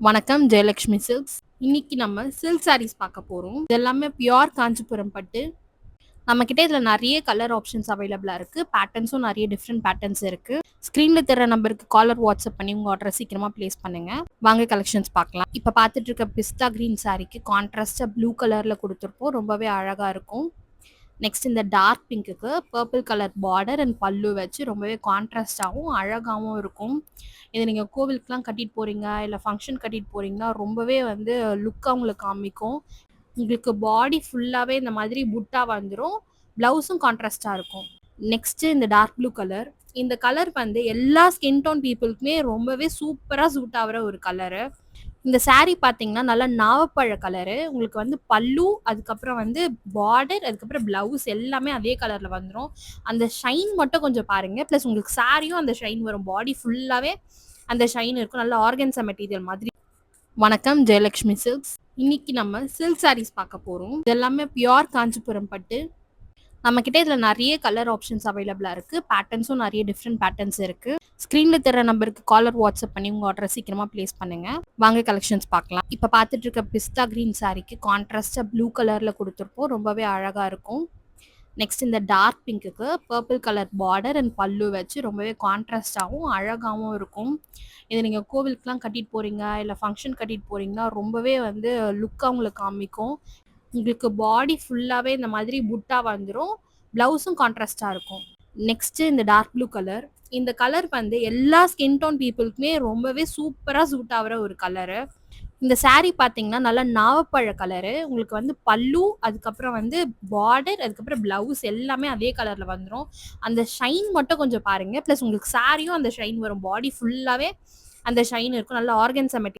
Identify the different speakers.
Speaker 1: வணக்கம் ஜெயலக்ஷ்மி சில்க்ஸ். இன்னைக்கு நம்ம சில்க் சாரீஸ் பார்க்க போறோம். இது எல்லாமே பியோர் காஞ்சிபுரம் பட்டு. நம்ம கிட்ட இதுல நிறைய கலர் ஆப்ஷன்ஸ் அவைலபிளா இருக்கு. பேட்டர்ன்ஸும் நிறைய டிஃப்ரெண்ட் பேட்டர்ன்ஸ் இருக்கு. ஸ்கிரீன்ல தெரிய நம்பருக்கு காலர் வாட்ஸ்அப் பண்ணி உங்க ஆர்டர் சீக்கிரமா பிளேஸ் பண்ணுங்க. வாங்க கலெக்ஷன்ஸ் பார்க்கலாம். இப்ப பார்த்துட்டு இருக்க பிஸ்தா கிரீன் சாரிக்கு கான்ட்ராஸ்டா ப்ளூ கலர்ல கொடுத்துருப்போம். ரொம்பவே அழகா இருக்கும். நெக்ஸ்ட் இந்த டார்க் பிங்க்குக்கு பர்பிள் கலர் பார்டர் அண்ட் பல்லு வச்சு ரொம்பவே கான்ட்ராஸ்டாகவும் அழகாகவும் இருக்கும். இதை நீங்கள் கோவிலுக்குலாம் கட்டிட்டு போகிறீங்க இல்லை ஃபங்க்ஷன் கட்டிட்டு போகிறீங்கன்னா ரொம்பவே வந்து லுக்காக உங்களுக்கு காமிக்கும். உங்களுக்கு பாடி ஃபுல்லாகவே இந்த மாதிரி புட்டா வந்துடும். ப்ளவுஸும் கான்ட்ராஸ்டாக இருக்கும். நெக்ஸ்ட்டு இந்த டார்க் ப்ளூ கலர். இந்த கலர் வந்து எல்லா ஸ்கின் டோன் பீப்புளுக்குமே ரொம்பவே சூப்பராக சூட் ஆகிற ஒரு கலரு. இந்த சாரீ பார்த்தீங்கன்னா நல்லா நாவப்பழ கலரு. உங்களுக்கு வந்து பல்லு, அதுக்கப்புறம் வந்து பார்டர், அதுக்கப்புறம் ப்ளவுஸ் எல்லாமே அதே கலரில் வந்துடும். அந்த ஷைன் மட்டும் கொஞ்சம் பாருங்கள். ப்ளஸ் உங்களுக்கு சாரியும் அந்த ஷைன் வரும். பாடி ஃபுல்லாகவே அந்த ஷைன் இருக்கும். நல்ல ஆர்கன்ஸா மெட்டீரியல் மாதிரி. வணக்கம் ஜெயலக்ஷ்மி சில்க்ஸ். இன்னைக்கு நம்ம சில்க் சாரீஸ் பார்க்க போகிறோம். இது எல்லாமே பியோர் காஞ்சிபுரம் பட்டு. நம்ம கிட்ட இதுல நிறைய கலர் ஆப்ஷன்ஸ் அவைலபிளா இருக்கு. பேட்டர்ன்ஸும் நிறைய டிஃப்ரெண்ட் பேட்டர்ன்ஸ் இருக்கு. ஸ்கிரீன்ல தெரிய நம்பருக்கு காலர் வாட்ஸ்அப் பண்ணி உங்க ஆர்டர் சீக்கிரமா பிளேஸ் பண்ணுங்க. வாங்க கலெக்ஷன்ஸ் பார்க்கலாம். இப்ப பார்த்துட்டு இருக்க பிஸ்தா கிரீன் சாரிக்கு கான்ட்ராஸ்டா ப்ளூ கலர்ல கொடுத்துருப்போம். ரொம்பவே அழகா இருக்கும். நெக்ஸ்ட் இந்த டார்க் பிங்க்குக்கு பர்பிள் கலர் பார்டர் அண்ட் பல்லு வச்சு ரொம்பவே கான்ட்ராஸ்டாகவும் அழகாகவும் இருக்கும். இதை நீங்கள் கோவிலுக்குலாம் கட்டிட்டு போகிறீங்க இல்லை ஃபங்க்ஷன் கட்டிட்டு போகிறீங்கன்னா ரொம்பவே வந்து லுக்காக உங்களுக்கு காமிக்கும். உங்களுக்கு பாடி ஃபுல்லாகவே இந்த மாதிரி புட்டா வந்துடும். ப்ளவுஸும் கான்ட்ராஸ்டாக இருக்கும். நெக்ஸ்ட்டு இந்த டார்க் ப்ளூ கலர். இந்த கலர் வந்து எல்லா ஸ்கின் டோன் பீப்புளுக்குமே ரொம்பவே சூப்பராக சூட் ஆகிற ஒரு கலரு. இந்த சாரீ பார்த்தீங்கன்னா நல்லா நாவப்பழ கலரு. உங்களுக்கு வந்து பல்லு, அதுக்கப்புறம் வந்து பார்டர், அதுக்கப்புறம் ப்ளவுஸ் எல்லாமே அதே கலரில் வந்துடும். அந்த ஷைன் மட்டும் கொஞ்சம் பாருங்கள். ப்ளஸ் உங்களுக்கு சாரியும் அந்த ஷைன் வரும். பாடி ஃபுல்லாகவே அந்த ஷைன் இருக்கும். நல்ல ஆர்கன்ஸா மெட்டீரியல்